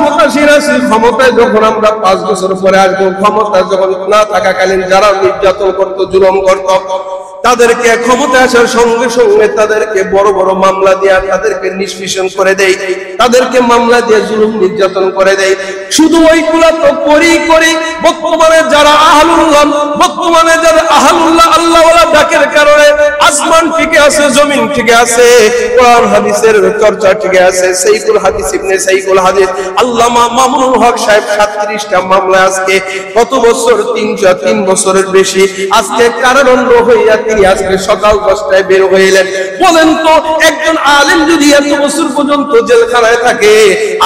ক্ষমতাসীন আছি, ক্ষমতায় যখন আমরা 5 বছর পরে আসবো, ক্ষমতা যখন না থাকাকালীন যারা নির্যাতন করত, জুলুম করত, তাদেরকে ক্ষমতায় আসার সঙ্গে সঙ্গে তাদেরকে বড় বড় মামলা দিয়ে তাদেরকে নিষ্পেষণ করে দেয়, তাদেরকে মামলা দিয়ে জুলুম নির্যাতন করে দেয়। শুধু ওইগুলা তো করি বর্তমানে যারা আহলুল্লাহ, বর্তমানে যারা আহলুল্লাহ আল্লাহওয়ালা ডাকের কারণে আসমান ঠিক আছে, জমিন ঠিক আছে, কোরআন হাদিসের চর্চা ঠিক আছে, সাইকুল হাদিস ইবনে সাইকুল হাদিস আল্লামা মামুনুল হক সাহেব 37টা মামলা আজকে কত বছর, 3 বছরের বেশি আজকে কারাদণ্ড হইয়া তিনি আজকে সকাল 10টায় বের হইলেন। বলেন তো একজন আলেম যদি এত বছর পর্যন্ত জেলখানায় থাকে,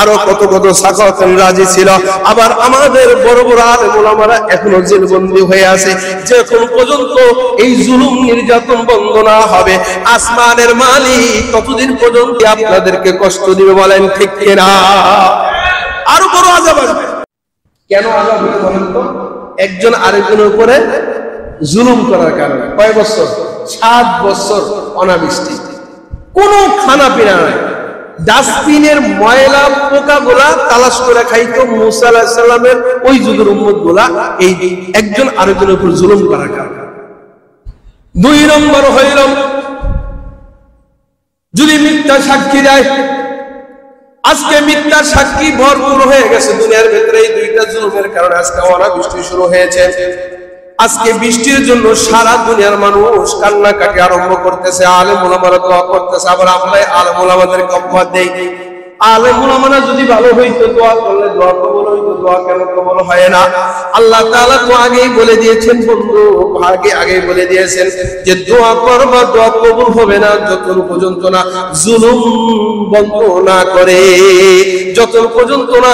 আরো কত কত সাকাওয়াতেন রাজি ছিল। আবার আমাদের বড় বড় আলেম ওলামারা এখনো জেলবন্দী হয়ে আছে। যখন পর্যন্ত এই জুলুম নির্যাতন বন্ধ না হবে, আসমানের মালিক ততদিন পর্যন্ত আপনাদেরকে কষ্ট দিবে। বলেন ঠিক কিনা? আরো বড় আযাব আসবে। কেন আযাব হবে বলেন তো? একজন আরেকজনের উপরে জুলুম করার কারণে। কয় বছর? 7 বছর অনাবৃষ্টি, কোনো খানা পিনা নাই। ডাস্টবিনের ময়লা পোকা গুলা তালাশ করে খাইতো মুসা আলাইহিস সালামের ওই যুগের উম্মত গুলা, এই একজন আরেকজনের উপর জুলুম করার কারণে। 2 নম্বর হইল যদি মিথ্যা সাক্ষী দেয়। আজকে মিথ্যা সাক্ষী ভরপুর হয়ে গেছে দুনিয়ার ভেতরে। এই 2টা জুলুমের কারণে আজকে অনাবৃষ্টি শুরু হয়েছে। আজকে বৃষ্টির জন্য সারা দুনিয়ার মানুষ কান্নাকাটি আরম্ভ করতেছে, আলেম ওলামারা দোয়া করতেছে। আবার আমরা আলেম ওলামাদেরকে অপবাদ দেই। আলেম ওলামারা যদি ভালো হইতো, দোয়া করলে দোয়া কবুল হইতো, দোয়া কেন কবুল হয় না? আল্লাহ তাআলা তো আগেই বলে দিয়েছেন বন্ধু, আগেই বলে দিয়েছেন যে দোয়া করবা, দোয়া কবুল হবে না যতক্ষণ পর্যন্ত না জুলুম বন্ধ না করে, যতক্ষণ পর্যন্ত না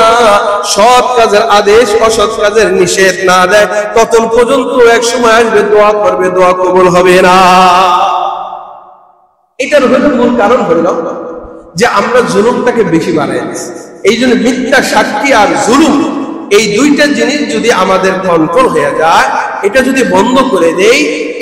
সৎ কাজের আদেশ অসৎ কাজের নিষেধ না দেয়, ততক্ষণ পর্যন্ত এক সময় আসবে দোয়া করবে, দোয়া কবুল হবে না। এটার হলো মূল কারণ হলো যে আমরা জুলুমটাকে বেশি বাড়াই দিচ্ছি। এই জন্য মিথ্যা সাক্ষী আর জুলুম, এই 2টা জিনিস যদি আমাদের কন্ট্রোল হয়ে যায়, এটা যদি বন্ধ করে দেই,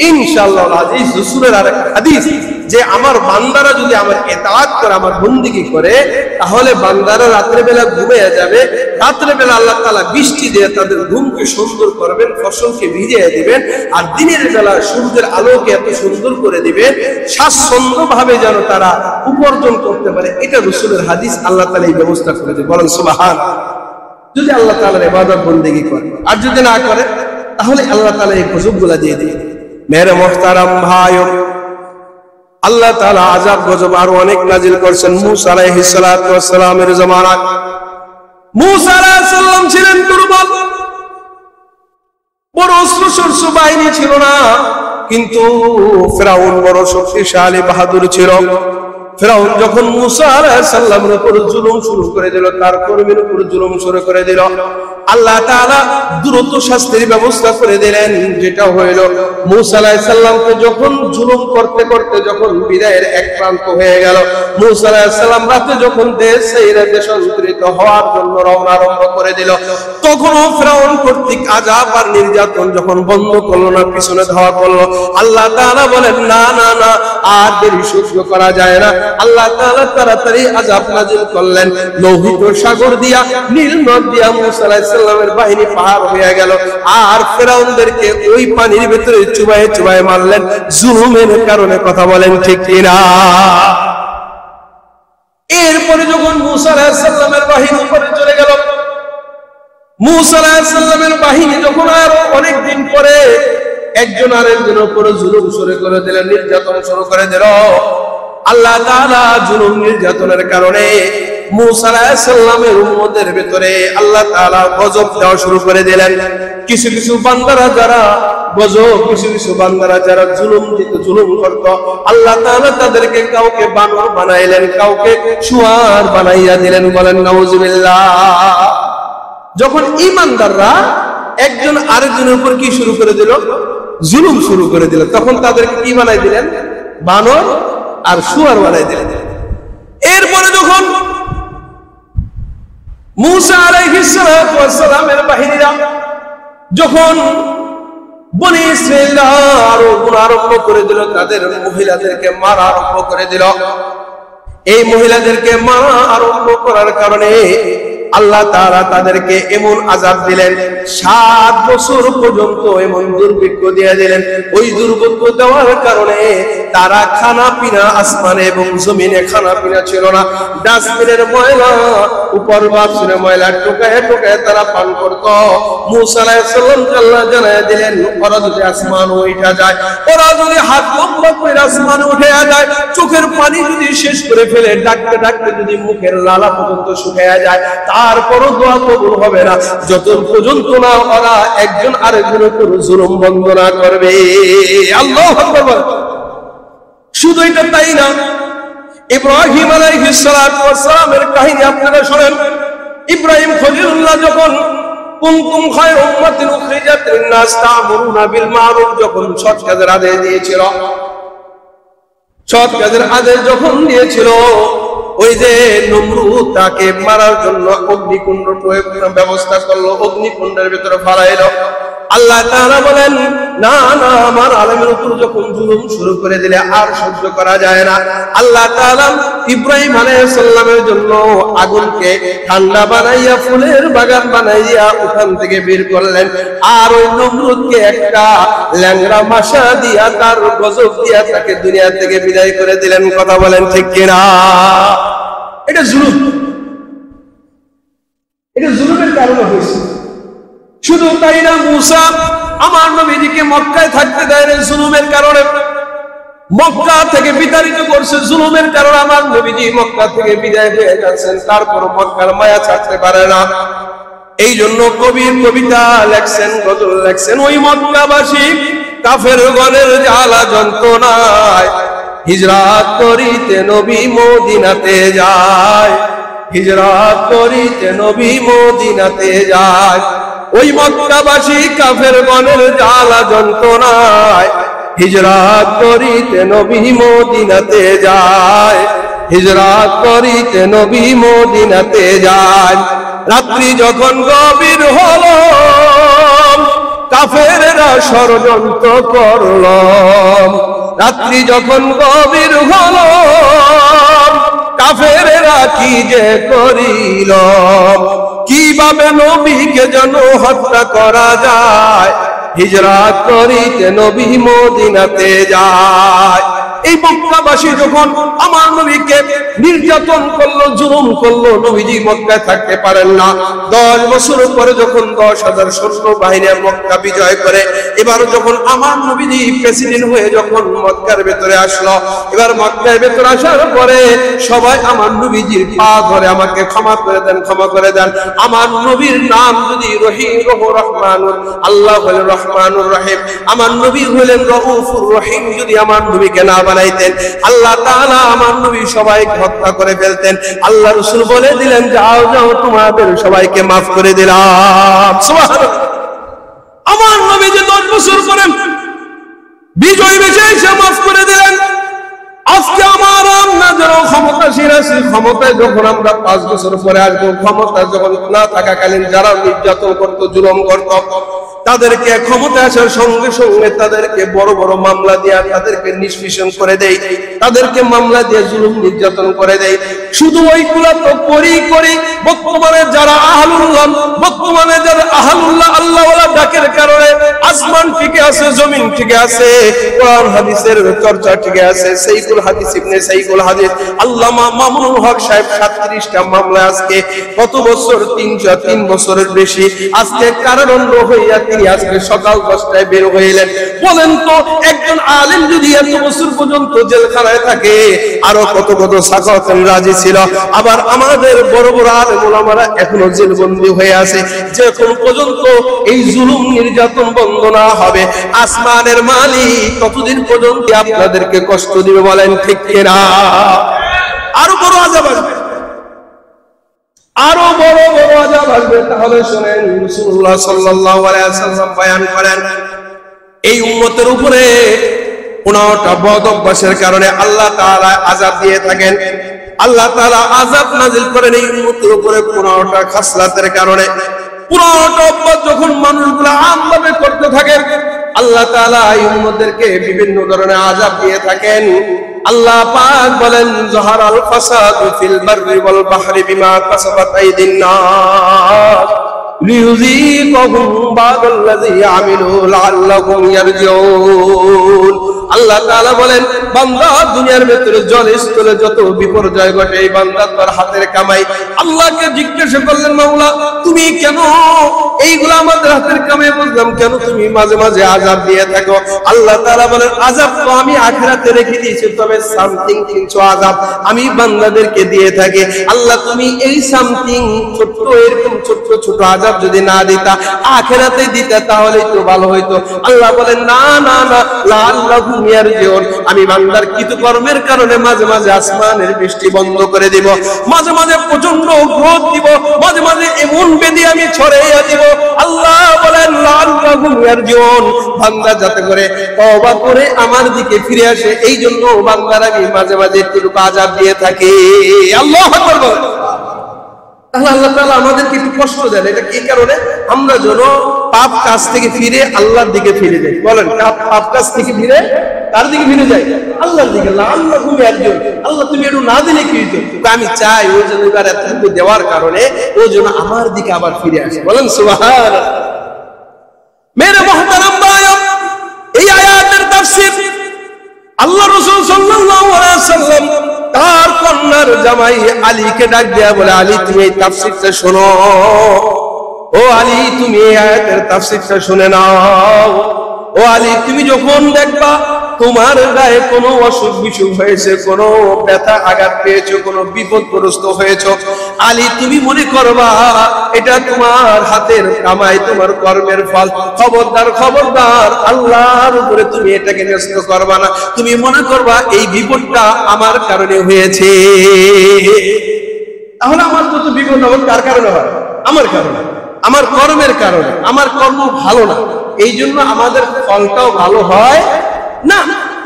ইনশাআল্লাহ আজিজ রাসূলের আরেক হাদিস যে আমার বান্দারা যদি আমার ইতাআত করে, আমার বন্দেগী করে, তাহলে বান্দারা রাতের বেলা ঘুমিয়ে যাবে। রাতের বেলা আল্লাহ তাআলা বৃষ্টি দিয়ে তাদের ঘুমকে সুন্দর করবেন, ফসলকে ভিজিয়ে দিবেন, আর দিনের বেলা সূর্যের আলোকে এত সুন্দর করে দিবেন, স্বাচ্ছন্দ্যভাবে যেন তারা উপার্জন করতে পারে। এটা রাসূলের হাদিস, আল্লাহ তাআলা এই ব্যবস্থা করে দেন। বলেন সুবহানাল্লাহ। যদি আল্লাহ তাআলার ইবাদত বন্দেগী করে, আর যদি না করে, তাহলে আল্লাহ তাআলা এই গজবগুলা দিয়ে দিবেন। মেরে মুহতারাম ভাই, আল্লাহ তাআলা আযাব গজব আরো অনেক নাজিল করেছেন মুসা আলাইহিস সালাতু ওয়াস সালামের জামানায়। মুসা আলাইহিস সালাম ছিলেন দুর্বল, বড় অস্ত্র বাহিনী ছিল না, কিন্তু ফিরাউন বড় শক্তিশালী বাহাদুর ছিল। ফিরাউন যখন মুসা আলাইহিস সালামের উপর জুলুম শুরু করে দিল, তার কর্মীর উপর জুলুম শুরু করে দিল, আল্লাহ তাআলা দ্রুত শাস্তির ব্যবস্থা করে দিলেন। যেটা হইল মুসা আলাইহিস সালামকে যখন জুলুম করতে করতে যখন বিদায়ের এক প্রান্ত হয়ে গেল, মুসা আলাইহিস সালাম রাতে যখন দেশ ছেড়ে দেশান্তরিত হওয়ার জন্য রওনা আরম্ভ করে দিল, তখনও ফিরাউন কর্তৃক আযাব আর নির্যাতন যখন বন্ধ করলো না, পিছনে ধাওয়া করলো, আল্লাহ তাআলা বলেন না না না, আর দেরি সহ্য করা যায় না। আল্লাহ তাআলা তাড়াতাড়ি আযাব নাযিল করলেন। লোহিত সাগর দিয়া, নীল নদ দিয়া মুসা আলাইহিস সালামের বাহিনী পার হয়ে গেল, আর ফিরাউনদেরকে ওই পানির ভিতরে চুবায়ে চুবায়ে মারলেন জুলুমের কারণে। কথা বলেন ঠিক কিনা? এরপরে যখন মুসা আলাইহিস সালামের বাহিনী উপরে চলে গেল, মুসা আলাইহিস সালামের বাহিনী যখন আরো অনেক দিন পরে একজন আরেকজনের উপরে জুলুম শুরু করে দিলেন, নির্যাতন শুরু করে দিল, আল্লাহ তাআলা জুলুম নির্যাতনের কারণে মুসা আলাইহিস সালামের উম্মতের ভিতরে আল্লাহ তাআলা গজব দেওয়া শুরু করে দিলেন। কিছু কিছু বান্দারা যারা গজব, কিছু কিছু বান্দারা যারা জুলুম করত, আল্লাহ তাআলা তাদেরকে কাউকে বানর বানাইলেন, কাউকে শুয়ার বানাইয়া দিলেন। বলেন নাউজুবিল্লাহ। যখন ঈমানদাররা একজন আরেকজনের উপর কি শুরু করে দিল? জুলুম শুরু করে দিল, তখন তাদেরকে কি বানাই দিলেন? বানর আর শুয়ার বানাই দিলেন। এরপরে যখন মুসা আলাইহিস সালামের বাহিনীরা যখন বনি ইসরাঈলরা আরো গুনাহ আরম্ভ করে দিল, তাদের মহিলাদেরকে মারা আরম্ভ করে দিল। এই মহিলাদেরকে মারা আরম্ভ করার কারণে আল্লাহ তাআলা তাদেরকে এমন আযাব দিলেন 7 বছর পর্যন্ত এমন দুর্ভিক্ষ দিয়ে দিলেন। ওই দুর্ভিক্ষ দেওয়ার কারণে তারা খানা পিনা আসমানে এবং জমিনে খানা পিনা ছিল না। ডাস্টবিনের ময়লা উপর বাসনের ময়লা টোকায় টোকায় তারা পান করত। মুসা আলাইহিস সালামকে আল্লাহ জানায় দিলেন ওরা যদি আসমান উঠে যায়, ওরা যদি হাত লম্বা করে আসমানে উঠে যায়, চোখের পানি যদি শেষ করে ফেলে, ডাকতে ডাকতে যদি মুখের লালা পর্যন্ত শুকিয়ে যায়, তারপরও দোয়া কবুল হবে না যত পর্যন্ত না ওরা একজন আরেকজনের উপর জুলুম বন্ধ না করবে। আল্লাহু আকবার। শুধু এটা তাই না, ইব্রাহিম আলাইহিস সালাতু ওয়াস সালামের কাহিনী আপনারা শুনেন। ইব্রাহিম খলিলুল্লাহ যখন কুনতুম খায়রা উম্মাতিন উখরিজাত লিন-নাস তা'মুরুনা বিল মা'রুফ, যখন সৎ কাজের আদেশ দিয়েছিল, সৎ কাজের আদেশ যখন দিয়েছিল, ওই যে নমরুদ তাকে মারার জন্য অগ্নিকুণ্ড ব্যবস্থা করলো, অগ্নিকুণ্ডের ভিতরে ফালাইলো। আল্লাহ তাআলা বলেন না না, আমার আলেমের উপর যখন জুলুম শুরু করে দিলে আর সহ্য করা যায় না, আল্লাহ তাআলা ইব্রাহিম আলাইহিস সালামের জন্য আগুনকে ঠান্ডা বানাইয়া ফুলের বাগান বানাইয়া ওখান থেকে বের করলেন। আর ওই নমরুদকে একটা ল্যাংড়া মাশা দিয়া তার গজব দিয়া তাকে দুনিয়া থেকে বিদায় করে দিলেন। কথা বলেন ঠিক কিনা? এটা জুলুম, এটা জুলুমের কারণে হয়েছে। শুধু তাই না, মুসা আমার নবীজিকে মক্কায় থাকতে দেয় না জুলুমের কারণে, মক্কা থেকে বিতাড়িত করছে জুলুমের কারণে। আমার নবীজি মক্কা থেকে বিদায় হয়ে যাচ্ছেন, তারপর মক্কার মায়া ছাড়তে পারে না। এই জন্য কবির কবিতা লেখছেন, গজল লেখছেন, ওই মক্কাবাসী কাফের গণের জ্বালা যন্ত্রণায় হিজরাত করিতে নবী মদিনাতে যায়, হিজরাত করিতে নবী মদিনাতে যায়। ওই মক্কাবাসী কাফের গণের জ্বালা যন্ত্রণায় হিজরাত করিতে নবী মদিনাতে যায়, হিজরাত করিতে নবী মদিনাতে যায়। রাত্রি যখন গভীর হলো কাফেররা ষড়যন্ত্র করল, রাত্রি যখন গভীর হলো কাফেররা কি যে করিল, কিভাবে নবীকে যেন হত্যা করা যায়, হিজরাত করিতে নবী মদিনাতে যায়। এই মক্কাবাসী যখন আমার নবীকে নির্যাতন করলো, জুলুম করলো, নবীজি মক্কায় থাকতে পারেন না। 10 বছর পরে যখন 10,000 সৈন্য বাহিনী মক্কা বিজয় করে, এবার যখন আমার নবীজি প্রেসিডেন্ট হয়ে যখন মক্কার ভেতরে আসলো, এবার মক্কার ভেতরে আসার পরে সবাই আমার নবীজির পা ধরে আমাকে ক্ষমা করে দেন, ক্ষমা করে দেন। আমার নবীর নাম যদি রহিম রহমানুর, আল্লাহ হলেন রহমানুর রহিম, আমার নবী হলেন রউফুর রহিম, যদি আমার নবীকে না বানাইতেন আল্লাহ তাআলা আমার নবী সবাইকে হত্যা করে ফেলতেন। আল্লাহ রাসূল বলে দিলেন যাও যাও তোমাদের সবাইকে maaf করে দিলাম। সুবহানাল্লাহ। আমার নবী যে 10 বছর পরে বিজয় বেশে এসে maaf করে দিলেন। আজকে আমার আমরা যারা ক্ষমতাসীন আছি, ক্ষমতায় যখন আমরা 5 বছর পরে আসবো, ক্ষমতা যখন না থাকাকালীন যারা নির্যাতন করতো, জুলুম করতো, তাদেরকে ক্ষমতা আসার সঙ্গে সঙ্গে তাদেরকে বড় বড় মামলা দিয়ে তাদেরকে নিষ্পেষণ করে দেয়, তাদেরকে মামলা দিয়ে জুলুম নির্যাতন করে দেয়। শুধু ওইগুলা তো করি বর্তমানে যারা আহলুল্লাহ, বর্তমানে যারা আহলুল্লাহ আল্লাহওয়ালা ডাকের কারণে আসমান ঠিক আছে, জমিন ঠিক আছে, কোরআন হাদিসের চর্চা ঠিক আছে, সাইকুল হাদিস ইবনে সাইকুল হাদিস আল্লামা মামুনুল হক সাহেব 37টা মামলা আজকে কত বছর, 3 বছরের বেশি আজকে কারাদণ্ড হইয়া তিনি আজকে সকাল 10টায় বের হইলেন। বলেন তো একজন আলেম যদি এত বছর পর্যন্ত জেলখানায় থাকে, আরো কত কত সাকাওয়াতেন রাজি ছিল। আবার আমাদের বড় বড় আলেম ওলামারা এখনো জেলবন্দি হয়ে আছে। যখন পর্যন্ত এই জুলুম নির্যাতন বন্ধ না হবে, আসমানের মালিক ততদিন পর্যন্ত আপনাদেরকে কষ্ট দিবে। বলেন ঠিক কিনা? আরো বড় আযাব আসবে, আরো বড় বড় আযাব আসবে। তাহলে শুনেন, রাসূলুল্লাহ সাল্লাল্লাহু আলাইহি ওয়াসাল্লাম বয়ান করেন এই উম্মতের উপরে 15টা বদ অভ্যাসের কারণে আল্লাহ তাআলা আযাব দিয়ে থাকেন। আল্লাহ তাআলা আযাব নাযিল করেন এই উম্মতের উপরে 15টা খাসলাতের কারণে। 15টা অভ্যাস যখন মানুষগুলো আমভাবে করতে থাকে, আল্লাহ তাআলা এই উম্মতদেরকে বিভিন্ন ধরনের আযাব দিয়ে থাকেন। আল্লাহ পাক বলেন যাহারাল ফাসাদু ফিল বাররি ওয়াল বাহরি বিমা কাসাবাত আইদিন নাস লিইউযীকাহুম বা'দাল্লাযী আমিলু লাআল্লাহুম ইয়ারজিউন। আল্লাহ তাআলা বলেন বান্দা দুনিয়ার ভিতরে জলস্থলে যত বিপর্যয় ঘটে এই বান্দা তার হাতের কামাই। আল্লাহকে জিজ্ঞাসা করলেন মাওলা তুমি কেন এইগুলা আমাদের হাতের কামাই বুঝলাম কেন তুমি মাঝে মাঝে আযাব দিয়ে থাকো। আল্লাহ তাআলা বলেন আযাব তো আমি আখিরাতে রেখে দিয়েছি, তবে সামথিং কিছু আযাব আমি বান্দাদেরকে দিয়ে থাকি। আল্লাহ তুমি এই সামথিং ছোট এরকম ছোট ছোট আযাব যদি না দিতা আখিরাতে দিতা তাহলেই তো ভালো হইতো। আল্লাহ বলেন না না না লাআল্লাহুম ইয়ারজিউন, আমি বান্দার কৃতকর্মের কারণে মাঝে মাঝে আসমানের বৃষ্টি বন্ধ করে দিব, মাঝে মাঝে প্রচন্ড গ্রোথ দিব, মাঝে মাঝে এমন বেদি আমি ছড়াইয়া দিব। আল্লাহ বলেন লাআল্লাহুম ইয়ারজিউন, বান্দা যাতে করে তওবা করে আমার দিকে ফিরে আসে এই জন্য বান্দার আমি মাঝে মাঝে একটু আযাব দিয়ে থাকি। আল্লাহু আকবার বলেন। তাহলে আল্লাহ তাআলা আমাদেরকে একটু কষ্ট দেন, এটা কি কারণে? আমরা যেন পাপ কাজ থেকে ফিরে আল্লাহর দিকে ফিরে যাই। বলেন পাপ কাজ থেকে ফিরে কার দিকে ফিরে যাই? আল্লাহর দিকে। আল্লাহুম ইয়ারজিউন, আল্লাহ তুমি একটু না দিলে কি হইতো? আমি চাই ও যেন এবার এতটুকু দেওয়ার কারণে ও যেন আমার দিকে আবার ফিরে আসে। বলেন সুবহানাল্লাহ। মেরে মুহতারাম ভাইরা, এই আয়াতের তাফসীর আল্লাহ রাসূল সাল্লাল্লাহু আলাইহি ওয়াসাল্লাম তার কন্যার জামাই আলীকে ডাক দেয়া বলে আলী তুমি এই তাফসীরটা শোনো। ও আলী তুমি এই আয়াতের তাফসীরটা শুনে নাও। ও আলী তুমি যখন দেখবা তোমার গায়ে কোনো অসুখ বিসুখ হয়েছে, কোনো ব্যথা আঘাত পেয়েছো, কোনো বিপদগ্রস্ত হয়েছো, আলী তুমি মনে করবা এটা তোমার হাতের কামাই, তোমার কর্মের ফল। খবরদার খবরদার আল্লাহর উপরে তুমি এটাকে ন্যস্ত করবা না। তুমি মনে করবা এই বিপদটা আমার কারণে হয়েছে। তাহলে আমার যত বিপদ আমার কার কারণে হয়? আমার কারণে, আমার কর্মের কারণে। আমার কর্ম ভালো না এই জন্য আমাদের ফলটাও ভালো হয় না।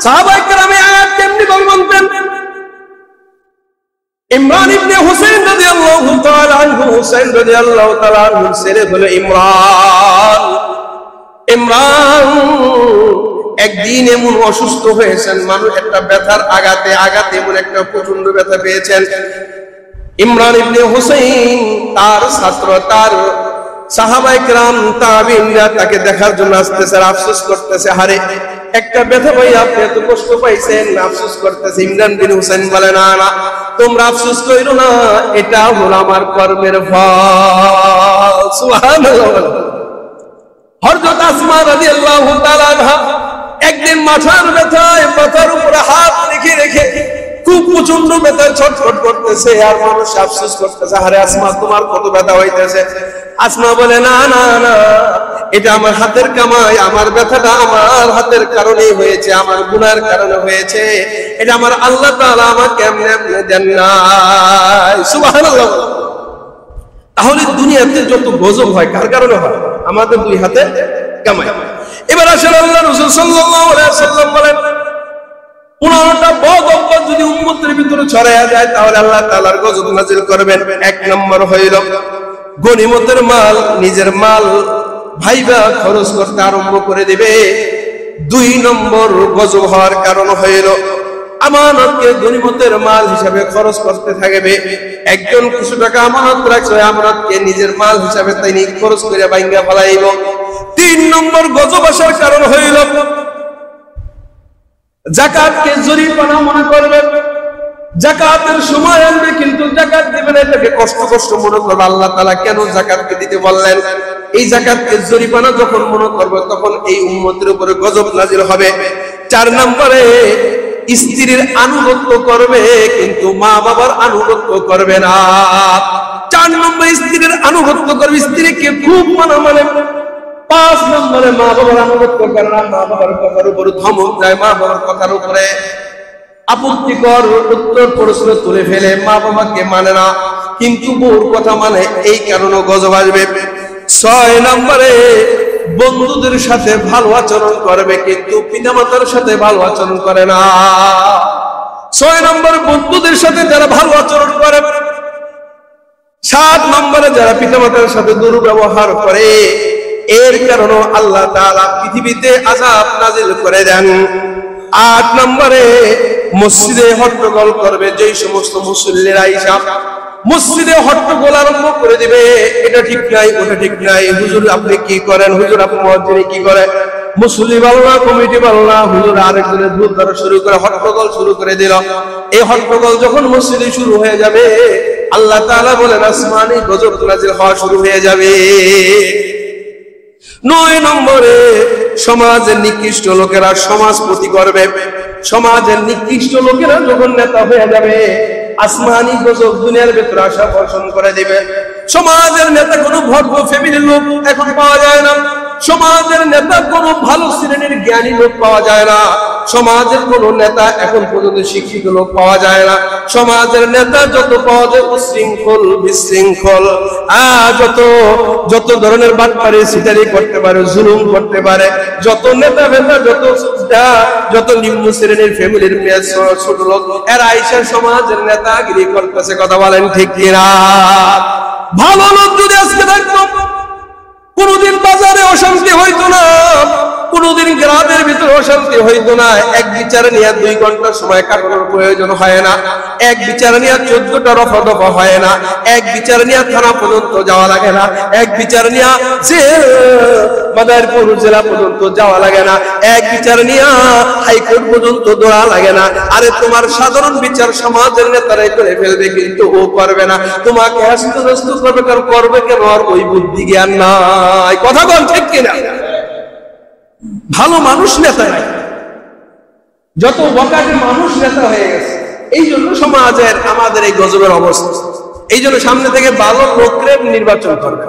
সাহাবায়ে কেরামে আয়াত কেমনি বলতেন? ইমরান ইবনে হুসাইন রাদিয়াল্লাহু তাআলা আনহু, হুসাইন রাদিয়াল্লাহু তাআলা আনহু ছেলে হলো ইমরান। ইমরান একদিন এমন অসুস্থ হয়েছেন, মানুষ একটা ব্যথার আঘাতে এমন একটা প্রচন্ড ব্যথা পেয়েছেন। ইমরান ইবনে হুসাইন তার ছাত্র, তার সাহাবায়ে কেরাম তাবিঈনরা তাকে দেখার জন্য আসতেছে, আফসোস করতেছে হারে একটা ব্যথা ভাই আপনি এত কষ্ট পাইছেন, আফসোস করতেছে। ইমরান বিন হুসাইন বলে না না তোমরা আফসোস কইরো না, এটা হলো আমার কর্মের ফল। সুবহানাল্লাহ। হযরত আসমা রাদিয়াল্লাহু তাআলা আনহা একদিন মাথার ব্যথায় মাথার উপরে হাত রেখে রেখে খুব প্রচন্ড ব্যথায় ছটফট করতেছে, আর মানুষ আফসোস করতেছে আরে আসমা তোমার কত ব্যথা হইতেছে। আসমা বলে না না না এটা আমার হাতের কামাই, আমার ব্যথাটা আমার হাতের কারণেই হয়েছে, আমার গুনার কারণে হয়েছে, এটা আমার আল্লাহ তাআলা আমাকে এমনি এমনি দেন নাই। সুবহানাল্লাহ। তাহলে দুনিয়াতে যত গজব হয় কার কারণে হয়? আমাদের দুই হাতে কামাই। এবার আসেন আল্লাহ রাসূল সাল্লাল্লাহু আলাইহি ওয়াসাল্লাম বলেন 15টা বদ অভ্যাস যদি উম্মতের ভিতরে ছড়ায়া যায় তাহলে আল্লাহ তাআলার গজব নাযিল করবেন। এক নম্বর হইল গনিমতের মাল, নিজের মাল ভাইবা খরচ করতে আরম্ভ করে দিবে। 2 নম্বর গজব হওয়ার কারণ হইল আমানতকে গনিমতের মাল হিসাবে খরচ করতে থাকবে। একজন কিছু টাকা আমানত রাখছে, আমানতকে নিজের মাল হিসাবে তিনি খরচ করে ভাঙ্গা ফেলাইব। 3 নম্বর গজব আসার কারণ হইল যাকাতকে জরিমানা মনে করবে, যাকাতের সময় আনবে কিন্তু যাকাত দিবে না, এটাকে কষ্ট কষ্ট মনে করবে। আল্লাহ তাআলা কেন যাকাতকে দিতে বললেন? এই যাকাতকে জরিমানা যখন মনে করবে তখন এই উম্মতের উপরে গজব নাযিল হবে। 4 নম্বরে স্ত্রীর আনুগত্য করবে কিন্তু মা বাবার আনুগত্য করবে না। 4 নম্বরে স্ত্রীর আনুগত্য করবে, স্ত্রীকে খুব মানে 5 নম্বরে মা বাবার আনুগত্য করে না, মা বাবার কথার উপর ধমক দেয়, মা বাবার কথার উপরে আপত্তিকর উত্তর প্রশ্ন তুলে ফেলে, মা বাবাকে মানে না কিন্তু বউর কথা মানে, এই কারণে গজব আসবে। 6 নম্বরে বন্ধুদের সাথে ভালো আচরণ করবে কিন্তু পিতামাতার সাথে ভালো আচরণ করে না। 6 নম্বর বন্ধুদের সাথে যারা ভালো আচরণ করে। 7 নম্বরে যারা পিতামাতার সাথে দুর্ব্যবহার করে, এর কারণে আল্লাহ তাআলা পৃথিবীতে আযাব নাযিল করে দেন। 8 নম্বরে মসজিদে হট্টগোল করবে, যেই সমস্ত মুসল্লিরা আইসা মসজিদে হট্টগোল আরম্ভ করে দিবে, এটা ঠিক নাই, ওটা ঠিক নাই, হুজুর আপনি কি করেন, হুজুর আপনি মুয়াজ্জিন কি করে, মুসল্লি ভালো না, কমিটি ভালো না, হুজুর আরেকজনের দুধ ধরা শুরু করে হট্টগোল শুরু করে দিল। এই হট্টগোল যখন মসজিদে শুরু হয়ে যাবে, আল্লাহ তাআলা বলেন আসমানে গজব নাজিল হওয়া শুরু হয়ে যাবে। 9 নম্বরে সমাজের নিকৃষ্ট লোকেরা সমাজপতি করবে। সমাজের নিকৃষ্ট লোকেরা যখন নেতা হয়ে যাবে, আসমানি গজব দুনিয়ার ভেতরে আসা বর্ষণ করে দিবে। সমাজের নেতা কোনো ভদ্র ফ্যামিলির লোক এখন পাওয়া যায় না। সমাজের নেতা কোনো ভালো শ্রেণীর জ্ঞানী লোক পাওয়া যায় না। সমাজের কোন নেতা এখন পর্যন্ত শিক্ষিত লোক পাওয়া যায় না। সমাজের নেতা যত পাওয়া যায় উশৃঙ্খল, বিশৃঙ্খল, যত ধরনের বাটপারি সিটারি করতে পারে, জুলুম করতে পারে, যত নেতা ভেতা, যত নিম্ন শ্রেণীর ফ্যামিলির মেয়ে ছোট লোক, এরা আইসা সমাজের নেতাগিরি করতেছে। কথা বলেন ঠিক কিনা? ভালো লোক যদি আজকে থাকতো, কোনদিন বাজারে অশান্তি হইতো না, কোনদিন গ্রামের ভিতরে অশান্তি হইতো না। এক বিচার নিয়ে 2 ঘন্টা সময় কাটানোর প্রয়োজন হয় না। এক বিচার নিয়ে 14টা রফা দফা হয় না। এক বিচার নিয়ে থানা পর্যন্ত যাওয়া লাগে না। এক বিচার নিয়ে মাদারীপুর জেলা পর্যন্ত যাওয়া লাগে না। এক বিচার নিয়ে হাইকোর্ট পর্যন্ত দৌড়া লাগে না। আরে তোমার সাধারণ বিচার সমাজের নেতারাই করে ফেলবে, কিন্তু ও করবে না। তোমাকে হাস্ত করবে, কারণ করবে কেন? আর ওই বুদ্ধি জ্ঞান নাই। কথা বল ঠিক কিনা? ভালো মানুষ নেতা নাই, যত বকাটে মানুষ নেতা হয়ে গেছে। এই জন্য সমাজের আমাদের এই গজবের অবস্থা। এই জন্য সামনে থেকে ভালো লোকের নির্বাচন করবে।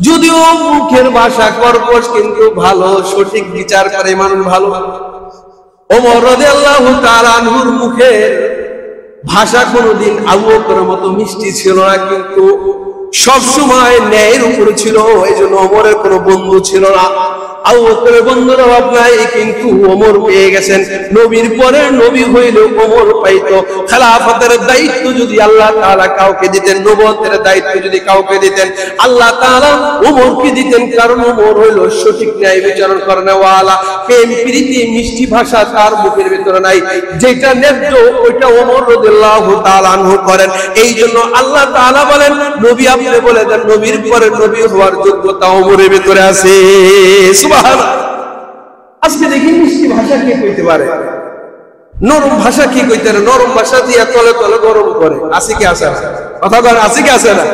যদিও মুখের ভাষা কর্কশ, কিন্তু ভালো সঠিক বিচার করে মানুষ ভালো। ওমর রাদিয়াল্লাহু তাআলা আনহুর মুখের ভাষা কোনোদিন আবু বকরের মতো মিষ্টি ছিল না, কিন্তু সবসময় ন্যায়ের উপরে ছিল। এই জন্য ওমরের কোনো বন্ধু ছিল না। আবু বকরের বন্ধুর অভাব নাই, কিন্তু ওমর পেয়ে গেছেন। নবীর পরে নবী হইলেও ওমর পাইতো। খেলাফতের দায়িত্ব যদি আল্লাহ তাআলা কাউকে দিতেন, নবুয়তের দায়িত্ব যদি কাউকে দিতেন, আল্লাহ তাআলা ওমরকে দিতেন। কারণ ওমর হইল সঠিক ন্যায় বিচারণ করেনওয়ালা। প্রেম প্রীতি মিষ্টি ভাষা তার মুখের ভিতরে নাই। যেটা ন্যায্য ওইটা ওমর রাদিয়াল্লাহু তাআলা আনহু করেন। এই জন্য আল্লাহ তাআলা বলেন, নবী আপনি বলে দেন নবীর পরে নবী হওয়ার যোগ্যতা ওমরের ভিতরে আছে। সুবহানাল্লাহ। আজকে দেখি মিষ্টি ভাষা কে কইতে পারে, নরম ভাষা কি কইতে পারে? নরম ভাষা দিয়ে তলে তলে গরম করে। আছে কি আছে না? কথা বলেন, আছে কি আছে না?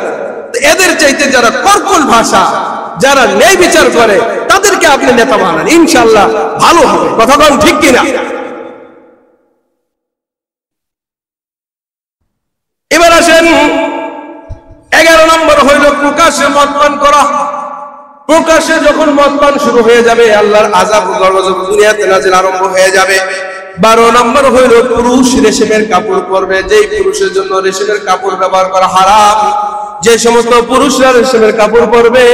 এদের চাইতে যারা কর্কশ ভাষা, যারা ন্যায় বিচার করে, তাদেরকে আপনি নেতা বানান, ইনশাআল্লাহ ভালো হবে। কথা বলেন ঠিক কিনা? এবার আসেন 11 নম্বর হইল প্রকাশ্যে মদ পান করা। প্রকাশ্যে যখন মদ পান শুরু হয়ে যাবে, আল্লাহর আযাব গজব দুনিয়াতে নাযিল আরম্ভ হয়ে যাবে। 12 নম্বর হইল পুরুষ রেশমের কাপড় পরবে। যেই পুরুষের জন্য রেশমের কাপড় ব্যবহার করা হারাম, যে সমস্ত পুরুষরা রেশমের কাপড় পরবে,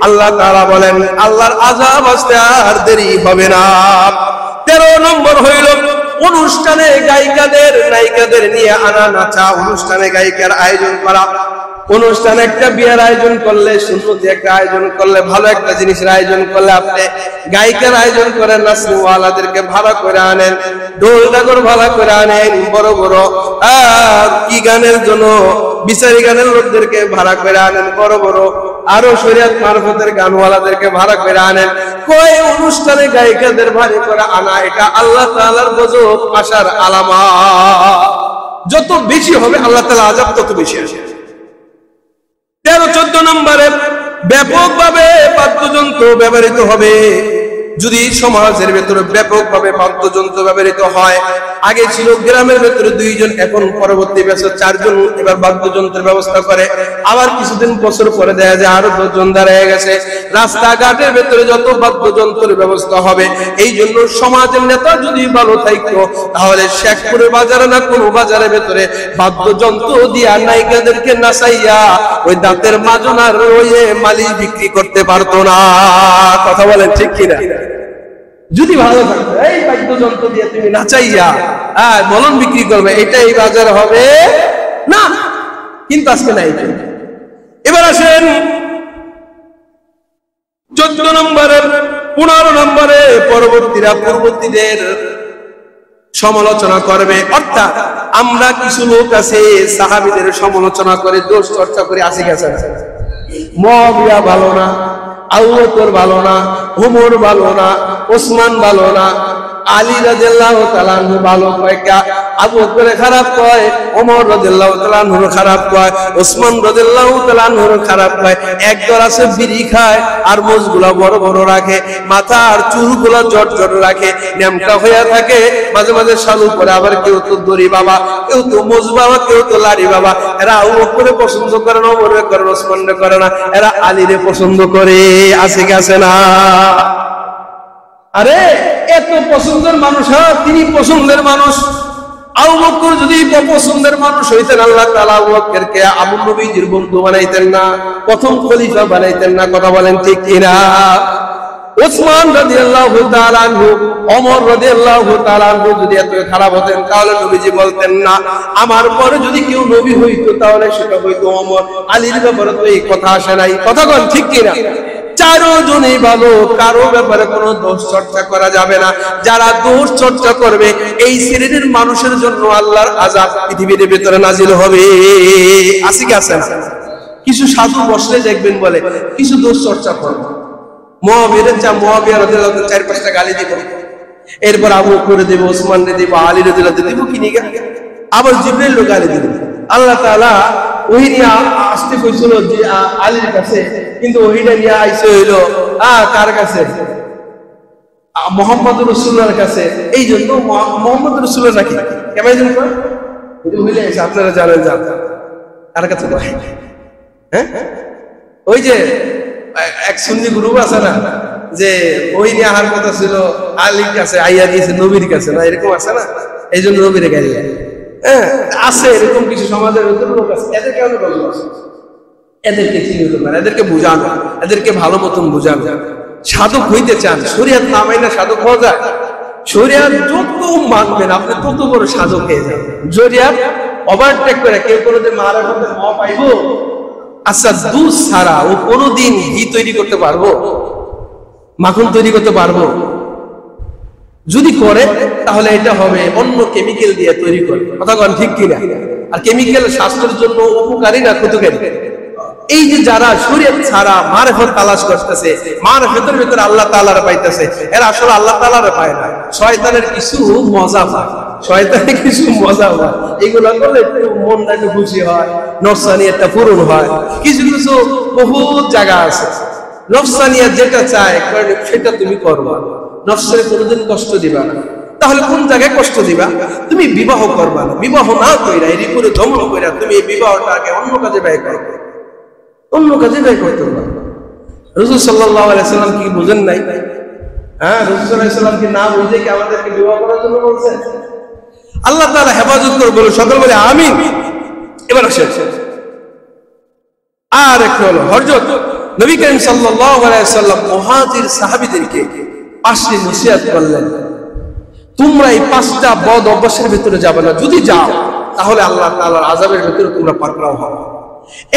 আল্লাহ তাআলা বলেন আল্লাহর আযাব আসতে আর দেরি হবে না। 13 নম্বর হইল অনুষ্ঠানে গায়িকাদের নায়িকাদের নিয়ে আনা নাচা। অনুষ্ঠানে গায়িকার আয়োজন করা। অনুষ্ঠানে একটা বিয়ের আয়োজন করলে, সুন্নতি একটা আয়োজন করলে, ভালো একটা জিনিসের আয়োজন করলে, আপনি গায়িকার আয়োজন করেন, নাচওয়ালাদেরকে ভাড়া করে আনেন, ঢোল ডাগর ভাড়া করে আনেন, বড় বড় কি গানের জন্য বিচারি গানের লোকদেরকে ভাড়া করে আনেন, বড় বড় আরো শরীয়ত মারফতের গানওয়ালাদেরকে ভাড়া করে আনেন। কয় অনুষ্ঠানে গায়িকাদের ভাড়া করে আনা, এটা আল্লাহ তাআলার গজব আসার আলামত। যত বেশি হবে আল্লাহ তাআলা আযাব তত বেশি আসে। 13-14 নম্বরে ব্যাপকভাবে বাদ্যযন্ত্র ব্যবহৃত হবে। যদি সমাজের ভেতরে ব্যাপকভাবে বাদ্যযন্ত্র ব্যবহৃত হয়, আগে ছিল গ্রামের ভেতরে 2 জন, এখন পরবর্তী বছর 4 জন এবার বাদ্যযন্ত্রের ব্যবস্থা করে। আবার কিছুদিন বছর পরে দেখা যায় আরো 10 জন দাঁড়িয়ে গেছে। রাস্তাঘাটের ভেতরে যত বাদ্যযন্ত্রের ব্যবস্থা হবে। এই জন্য সমাজের নেতা যদি ভালো থাকতো, তাহলে শেখপুরের বাজারে না কোনো বাজারের ভেতরে বাদ্যযন্ত্র দিয়া নায়িকাদেরকে নাচাইয়া ওই দাঁতের মাজনার রয়ে মালি বিক্রি করতে পারতো না। কথা বলেন ঠিক কিনা? যদি ভালো থাকতো, এই বাদ্যযন্ত্র দিয়ে তুমি নাচাইয়া বলন বিক্রি করবে, এটা এই বাজার হবে না। কিন্তু আজকে নাই। এবার আসেন 14 নম্বরে 15 নম্বরে পূর্ববর্তীদের সমালোচনা করবে। অর্থাৎ আমরা কিছু লোক আছে সাহাবীদের সমালোচনা করে, দোষ চর্চা করে, আসি গেছে মুআবিয়া ভালো না, আবু বকর ভালো না, ওমর ভালো না, ওসমান ভালো না, আলী রাদিয়াল্লাহু তাআলা আনহু ভালো কয়, আবু বকর খারাপ কয়, ওমর রাদিয়াল্লাহু তাআলা আনহু খারাপ কয়, ওসমান রাদিয়াল্লাহু তাআলা আনহু খারাপ কয়। একদল আছে বিড়ি খায় আর মোজগুলা বড় বড় রাখে, মাথার চুলগুলা জট জট রাখে, ন্যামকা হইয়া থাকে, মাঝে মাঝে শালু করে, আবার কেউ তো দড়ি বাবা, কেউ তো মোজ বাবা, কেউ তো লাড়ি বাবা। এরা আবু বকরে পছন্দ করে না, ওমরে করে না, ওসমানে করে না, এরা আলীরে পছন্দ করে। আছে কি আছে না? আরে এত পছন্দের মানুষ, হ্যাঁ তিনি পছন্দের মানুষ। আবু বকর যদি পছন্দের মানুষ হইতেন, আল্লাহ তাআলা আবু বকরকে আবু নবীর বন্ধু বানাইতেন না, প্রথম খলিফা বানাইতেন না। কথা বলেন ঠিক কিনা? ওসমান রাদিয়াল্লাহু তাআলা আনহু, ওমর রাদিয়াল্লাহু তাআলা আনহু যদি এত খারাপ হতেন, তাহলে নবীজি বলতেন না আমার পরে যদি কেউ নবী হইতো তাহলে সেটা হইতো ওমর। আলীর ব্যাপারে তো এই কথা আসে নাই। কথা বলেন ঠিক কিনা? চারজনই ভালো, কারো ব্যাপারে কোনো দোষ চর্চা করা যাবে না। যারা দোষ চর্চা করবে এই শ্রেণীর মানুষের জন্য আল্লাহর আযাব পৃথিবীর ভিতরে নাজিল হবে। আসি কি আছে? কিছু সাধু বসলে দেখবেন বলে কিছু দোষ চর্চা করবে, মুআবিয়া রাদিয়াল্লাহু তাআলা 4-5টা গালি দিব, এরপর আবু বকরে দেব, ওসমানরে দেব, আলী রাদিয়াল্লাহু তাআলা দেব, কিনি গা আবার জিবরাইল গালি দিব। আল্লাহ তাআলা ওহী নিয়ে আসতে কইছিল যে আলীর কাছে, কিন্তু ওহীটা নিয়ে আইছে হইল কার কাছে? মুহাম্মদুর রাসূলুল্লাহর কাছে। এই জন্য মুহাম্মদুর রাসূলুল্লাহ নাকি কেমন জানেন তো এটা হইলে আপনারা জানেন কার কাছে কয়? হ্যাঁ, ওই যে এক সুন্নি গ্রুপ আছে না, যে ওই নিয়ে আহার কথা ছিল আলীর কাছে, আইয়া দিয়েছে নবীর কাছে না, এরকম আছে না, এই জন্য নবীরে গালি। হ্যাঁ আছে এরকম কিছু সমাজের লোক আছে, এদের কেন ভালোবাসে? এদেরকে চিনতে পারে, এদেরকে বুঝানো, এদেরকে ভালো মতন বুঝানো। সাধক হইতে চান, শরীয়ত না মাইনা সাধক হওয়া যায়? শরীয়ত যত মানবেন আপনি তত বড় সাধক হয়ে যাবেন। শরীয়ত ওভারটেক করে কেউ কোনোদিন মারাফতের মহা পাইবো? আচ্ছা দুধ ছাড়া ও কোনোদিন ঘি তৈরি করতে পারবো? মাখন তৈরি করতে পারবো? যদি করে তাহলে এটা হবে অন্য কেমিক্যাল দিয়ে তৈরি করে। কথা বলেন ঠিক কিনা? আর কেমিক্যাল স্বাস্থ্যের জন্য উপকারী না ক্ষতিকারী? এই যে যারা শরীয়ত ছাড়া মারফত তালাশ করতেছে, মারফতের ভিতরে আল্লাহ তাআলার পাইতেছে, এরা আসলে আল্লাহ তাআলার পায় না, শয়তানের কিছু মজা পায়, শয়তানের কিছু মজা হয়। এগুলো করলে একটু মনটা একটু খুশি হয়, নফসানিয়াতটা পূরণ হয়। কিছু কিছু বহুত জায়গা আছে নফসানিয়াত যেটা চায় সেটা তুমি করবা, নফসের কোনোদিন কষ্ট দিবা না। তাহলে কোন জায়গায় কষ্ট দিবা? তুমি বিবাহ করবা না, বিবাহ না কইরা এর উপরে দমন কইরা তুমি এই বিবাহটাকে অন্য কাজে ব্যয় করবে, অন্য কাজে ব্যয় করতে পারবে। রাসূল সাল্লাল্লাহু আলাইহি সাল্লাম কি বুঝেন নাই? হ্যাঁ, রাসূল সাল্লাল্লাহু আলাইহি সাল্লাম কি না বুঝে কি আমাদেরকে বিবাহ করার জন্য বলছেন? আল্লাহ তাআলা হেফাজত করে বলে, সকল বলে আমিন। এবার আসেন আর একটা হলো হযরত নবী করিম সাল্লাল্লাহু আলাইহি সাল্লাম মুহাজির সাহাবীদেরকে 5টি নসিহত করলেন, তোমরা এই 5টা বদ অভ্যাসের ভিতরে যাবে না, যদি যাও তাহলে আল্লাহ তাআলার আযাবের ভিতরে তোমরা পাকড়াও হবে।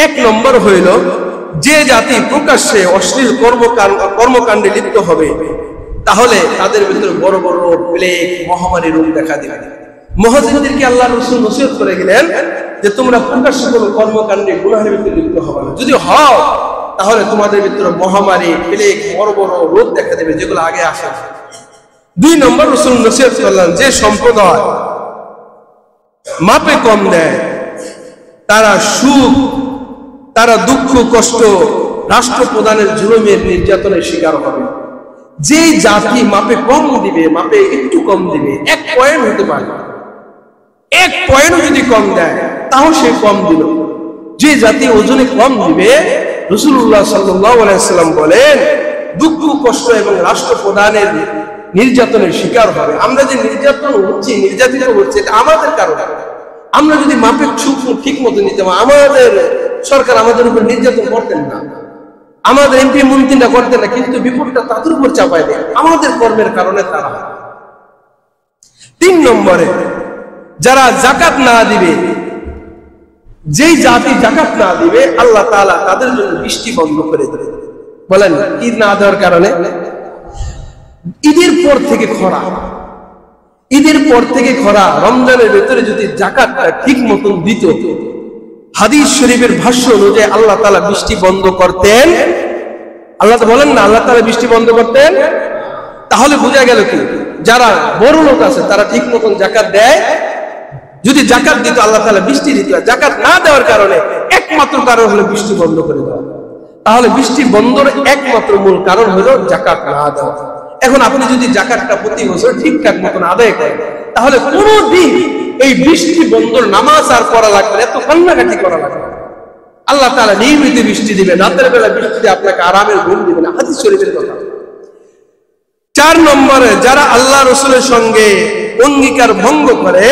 1 নম্বর হইল, যে জাতি প্রকাশ্যে অশ্লীল কর্মকাণ্ডে লিপ্ত হবে তাহলে তাদের ভিতরে বড় বড় প্লেগ মহামারী রোগ দেখা দিবে। মুহাজিরদেরকে আল্লাহ রাসূল নসিহত করে গেলেন যে তোমরা প্রকাশ্যে কোনো কর্মকাণ্ডে গুনাহের ভিতরে লিপ্ত হবে না, যদি হও তাহলে তোমাদের ভিতরে মহামারী প্লেগ বড় বড় রোগ দেখা দেবে, যেগুলো আগে আসে। 2 নম্বর রাসূল নসিহত করলেন, যে সম্প্রদায় মাপে কম দেয় তারা সুখ, তারা দুঃখ কষ্ট, রাষ্ট্র প্রধানের জুলুমের নির্যাতনের শিকার হবে। যেই জাতি মাপে কম দিবে, মাপে একটু কম দিবে, 1 পয়েন্ট হতে পারে, 1 পয়েন্টও যদি কম দেয় তাও সে কম দিল। যে জাতি ওজনে কম দিবে, রাসূলুল্লাহ সাল্লাল্লাহু আলাইহি সাল্লাম বলেন দুঃখ কষ্ট এবং রাষ্ট্র প্রধানের নির্যাতনের শিকার হবে। আমরা যে নির্যাতিত হচ্ছে এটা আমাদের কারণে। আমরা যদি মাপের সুখ ঠিক মতো নিতাম, আমাদের সরকার আমাদের উপর নির্যাতন করতেন না, আমাদের এমপি মন্ত্রীরা করতেন না, কিন্তু বিপদটা তাদের উপর চাপায় দেয় আমাদের কর্মের কারণে তারা। 3 নম্বরে, যারা যাকাত না দিবে, যেই জাতি যাকাত না দিবে আল্লাহ তাআলা তাদের জন্য বৃষ্টি বন্ধ করে দেবে। বলেন ঈদ না দেওয়ার কারণে ঈদের পর থেকে খরা, ঈদের পর থেকে খরা, রমজানের ভেতরে যদি জাকাতটা ঠিক মতন দিত, হাদিস শরীফের ভাষ্য অনুযায়ী আল্লাহ তাআলা বৃষ্টি বন্ধ করতেন। আল্লাহ তো বলেন না আল্লাহ তাআলা বৃষ্টি বন্ধ করতেন। তাহলে বোঝা গেল কি, যারা বড় লোক আছে তারা ঠিক মতন জাকাত দেয়, যদি জাকাত দিত আল্লাহ তাআলা বৃষ্টি দিত। জাকাত না দেওয়ার কারণে একমাত্র কারণ হলো বৃষ্টি বন্ধ করে দেওয়া। তাহলে বৃষ্টি বন্ধর একমাত্র মূল কারণ হলো জাকাত না দেওয়া। এখন আপনি যদি জাকাতটা প্রতি বছর ঠিকঠাক মতন আদায় করেন, তাহলে কোনদিন এই বৃষ্টি বন্ধর নামাজ আর পড়া লাগবে না, এত কান্নাকাটি করা লাগবে না। আল্লাহ তাআলা নিয়মিত বৃষ্টি দিবে, রাতের বেলা বৃষ্টি দিয়ে আপনাকে আরামের ঘুম দিবে না, হাদিস শরীফের কথা। 4 নম্বরে, যারা আল্লাহ রাসূলের সঙ্গে অঙ্গীকার ভঙ্গ করে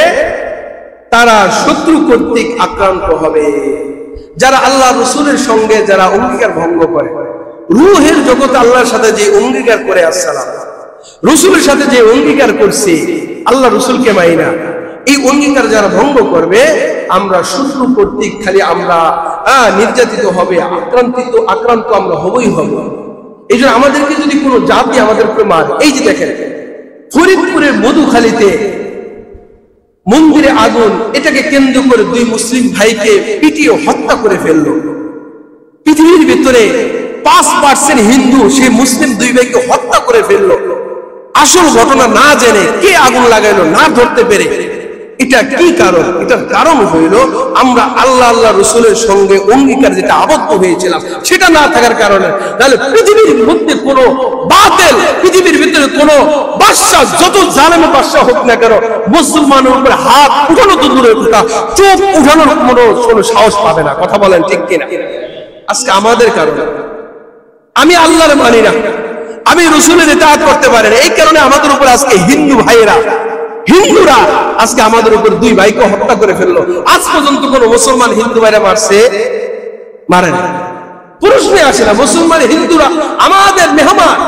তারা শত্রু কর্তৃক আক্রান্ত হবে। যারা আল্লাহ রাসূলের সঙ্গে যারা অঙ্গীকার ভঙ্গ করে, রূহের জগতে আল্লাহর সাথে যে অঙ্গীকার করে আসসালাম, রাসূলের সাথে যে অঙ্গীকার করছে আল্লাহ রাসূলকে মানি না, এই অঙ্গীকার যারা ভঙ্গ করবে, আমরা শত্রু কর্তৃক খালি আমরা নির্যাতিত হবে, আক্রান্ত আমরা হবই হব। এই জন্য আমাদেরকে যদি কোনো জাতি আমাদের উপরে মারে, এই যে দেখেন ফরিদপুরের মধুখালীতে মন্দিরে আগুন, এটাকে কেন্দ্র করে 2 মুসলিম ভাইকে পিটিয়ে হত্যা করে ফেললো। পৃথিবীর ভিতরে 5% হিন্দু, সে মুসলিম 2 ভাইকে হত্যা করে ফেললো। আসল ঘটনা না জেনে কে আগুন লাগাইলো না ধরতে পেরে। এটা কি কারণ? এটার কারণ হইল আমরা আল্লাহ রাসূলের সঙ্গে অঙ্গীকার যেটা আবদ্ধ হয়েছিলাম সেটা না থাকার কারণে। তাহলে পৃথিবীর মধ্যে কোনো বাতিল, পৃথিবীর ভিতরে কোনো বাদশা, যত জালেম বাদশা হোক না কেন, মুসলমানের উপরে হাত উঠানো তো দূরের কথা, চোখ উঠানোর কোনো সাহস পাবে না। কথা বলেন ঠিক কিনা? আজকে আমাদের কারণে আমি আল্লাহর মানি না, আমি রাসূলের ইতাআত করতে পারি না, এই কারণে আমাদের উপর আজকে হিন্দুরা আজকে আমাদের উপর 2 ভাইকে হত্যা করে ফেললো। আজ পর্যন্ত কোন মুসলমান হিন্দু ভাইরা মারে না, প্রশ্নে আসে না। মুসলমান হিন্দুরা আমাদের মেহমান,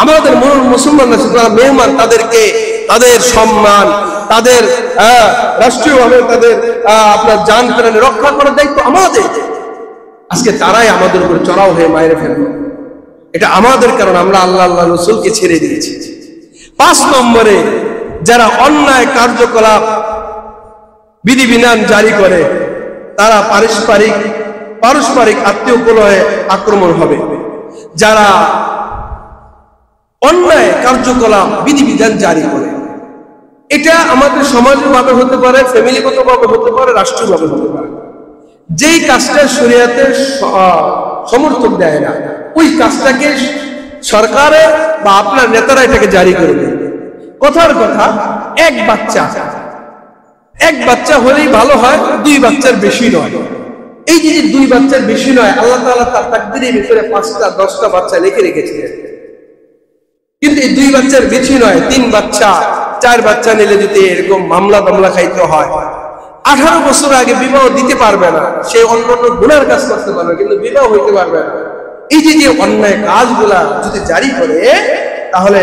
আমাদের মুসলমান যারা মেহমান, তাদেরকে তাদের সম্মান, তাদের রাষ্ট্রীয়ভাবে তাদের আপনার জান প্রাণ রক্ষা করার দায়িত্ব আমাদের। আজকে তারাই আমাদের উপর চড়াও হয়ে মাইরে ফেললো। এটা আমাদের কারণ, আমরা আল্লাহ রাসূলকে ছেড়ে দিয়েছি। 5 নম্বরে, যারা অন্যায় কার্যকলাপ বিধিবিধান জারি করে তারা পারস্পরিক আত্মীয় কলহে আক্রমণ হবে। যারা অন্যায় কার্যকলাপ বিধিবিধান জারি করে, এটা আমাদের সমাজভাবে হতে পারে, ফ্যামিলিগতভাবে হতে পারে, রাষ্ট্রীয়ভাবে হতে পারে। যেই কাজটা শরীয়তে সমর্থন দেয় না, ওই কাজটাকে সরকারে বা আপনার নেতারা এটাকে জারি করবে। কথার কথা, এক বাচ্চা হলেই ভালো হয়, 2 বাচ্চার বেশি নয়। এই যে 2 বাচ্চার বেশি নয়, আল্লাহ তাআলা তার তাকদীরের ভিতরে 5টা 10টা বাচ্চা লিখে রেখেছিলেন। কিন্তু এই 2 বাচ্চার বেশি নয়, 3 বাচ্চা 4 বাচ্চা নিলে যদি এরকম মামলা খাইতে হয়, 18 বছর আগে বিবাহ দিতে পারবে না, সে অন্যান্য গুনার কাজ করতে পারবে কিন্তু বিবাহ হইতে পারবে না। এই যে অন্যায় কাজগুলা যদি জারি করে, তাহলে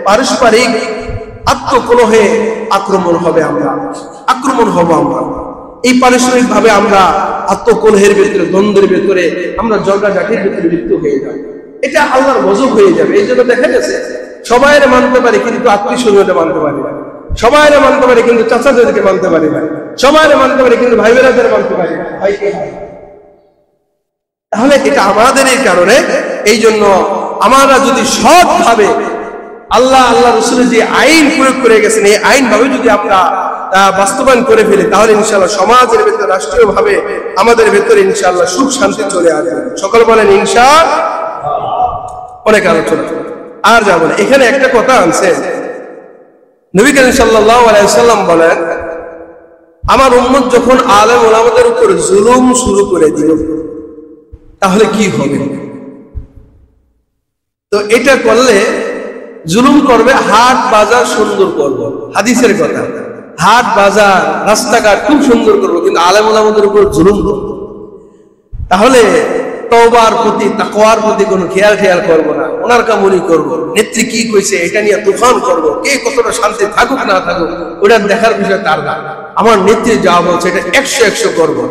পারস্পরিক আত্মকলহে আক্রমণ হব আমরা। এই পারস্পরিক ভাবে আমরা আত্মকলহের ভিতরে, দ্বন্দ্বের ভিতরে, আমরা ঝগড়াঝাটির ভিতরে লিপ্ত হয়ে যাব। এটা আল্লাহর গজব হয়ে যাবে। এই জন্য দেখা গেছে সবাইরে মানতে পারি কিন্তু আত্মীয় স্বজনকে মানতে পারি না, সবাইরে মানতে পারি কিন্তু চাচাদেরকে মানতে পারি না, সবাইরে মানতে পারি কিন্তু ভাই বোনেদের মানতে পারি না। তাহলে এটা আমাদের এই কারণে। এই জন্য আমরা যদি সৎভাবে আল্লাহ রাসূলের যে আইন প্রয়োগ করে গেছেন, এই আইন ভাবে যদি আমরা বাস্তবায়ন করে ফেলি, তাহলে ইনশাআল্লাহ সমাজের ভিতরে, রাষ্ট্রীয়ভাবে আমাদের ভিতরে ইনশাআল্লাহ সুখ শান্তি চলে আসবে। সকল বলেন ইনশাআল্লাহ। অনেক আলোচনা আর যাব না, এখানে একটা কথা আনছে। নবী করিম সাল্লাল্লাহু আলাইহি ওয়াসাল্লাম বলেন, আমার উম্মত যখন আলেম ওলামাদের উপর জুলুম শুরু করে দিল তাহলে কি হবে? তো এটা করলে জুলুম করবে, হাট বাজার সুন্দর করবো, হাদিসের কথা। হাট বাজার রাস্তাঘাট খুব সুন্দর করবো, কিন্তু আলেম ওলামাদের উপর জুলুম করবো। তাহলে তওবার প্রতি, তাকওয়ার প্রতি কোনো খেয়াল করবো না, ওনার কামনি করবো, নেত্রী কি কইছে এটা নিয়ে তুফান করবো, কে কতটা শান্তি থাকুক না থাকুক ওটা দেখার বিষয় তার না। আমার নেত্রী যা বলছে এটা 100 করবো,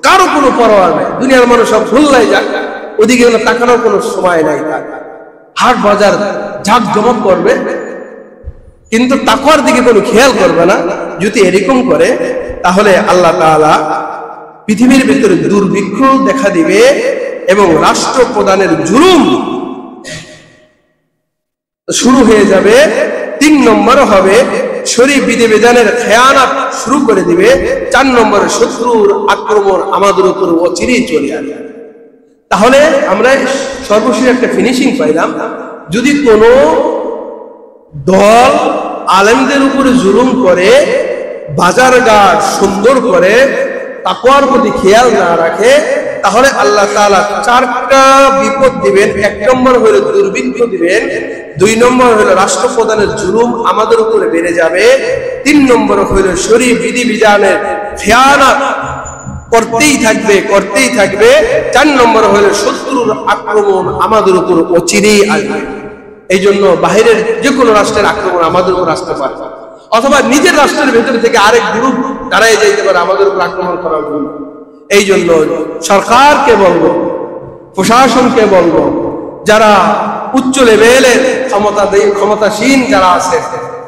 কারো কোনো পরোয়া নাই। দুনিয়ার মানুষ সব ভুললাই যাক, ওদিকে তাকানোর কোনো সময় নাই তার। হাট বাজার ঝাঁক জমক করবে, কিন্তু তাকওয়ার দিকে কোনো খেয়াল করবে না। যদি এরকম করে তাহলে আল্লাহ তাআলা পৃথিবীর ভিতরে দুর্ভিক্ষ দেখা দিবে এবং রাষ্ট্র প্রধানের জুলুম শুরু হয়ে যাবে। 3 নম্বর হবে শরীয়ত বিধিবিধানের খেয়ানত শুরু করে দিবে। 4 নম্বরে শত্রুর আক্রমণ আমাদের উপর অচিরেই চলে আসবে। তাহলে আমরা সর্বশেষ একটা ফিনিশিং পাইলাম, যদি কোনো দল আলেমদের উপরে জুলুম করে, বাজার ঘাট সুন্দর করে, তাকওয়ার প্রতি খেয়াল না রাখে, তাহলে আল্লাহ তাআলা 4টা বিপদ দিবেন। 1 নম্বর হলো দুর্ভিক্ষ দিবেন, 2 নম্বর হলো রাষ্ট্রপ্রধানের জুলুম আমাদের উপরে বেড়ে যাবে, 3 নম্বর হলো শরীয়ত বিধিবিধানের খেয়ানত করতেই থাকবে, 4 নম্বর হলো শত্রুর আক্রমণ আমাদের উপর অচিরেই আসবে। এই জন্য বাহিরের যে কোনো রাষ্ট্রের আক্রমণ আমাদের উপর আসতে পারে, অথবা নিজের রাষ্ট্রের ভেতর থেকে আরেক গ্রুপ দাঁড়ায় যাইতে পারে আমাদের উপর আক্রমণ করার জন্য। এই জন্য সরকারকে বলবো, প্রশাসনকে বলবো, যারা উচ্চ লেভেলের ক্ষমতাসীন যারা আছে,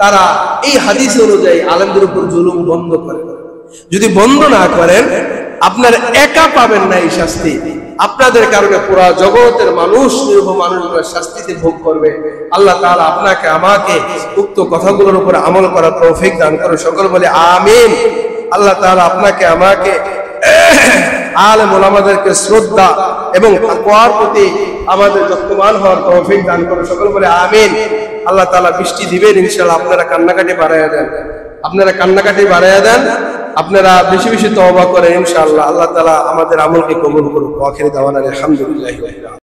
তারা এই হাদিস অনুযায়ী আলেমদের উপর জুলুম বন্ধ করে। যদি বন্ধ না করেন, আপনার একা পাবেন না এই শাস্তি, আপনাদের কারণে পুরা জগতের মানুষ, নিরীহ মানুষগুলো শাস্তিতে ভোগ করবে। আল্লাহ তাআলা আপনাকে আমাকে উক্ত কথাগুলোর উপর আমল করার তৌফিক দান করে, সকল বলে আমিন। আল্লাহ তাআলা আপনাকে আমাকে আলেম ওলামাদেরকে শ্রদ্ধা এবং তাকওয়ার প্রতি আমাদের যত্নবান হওয়ার তৌফিক দান করে, সকল বলে আমিন। আল্লাহ তাআলা বৃষ্টি দিবেন ইনশাআল্লাহ। আপনারা কান্নাকাটি বাড়াইয়া দেন, আপনারা বেশি বেশি তওবা করেন ইনশাআল্লাহ। আল্লাহ তাআলা আমাদের আমলকে কবুল করুন। ওয়া আখিরু দাওয়ানা আলহামদুলিল্লাহি।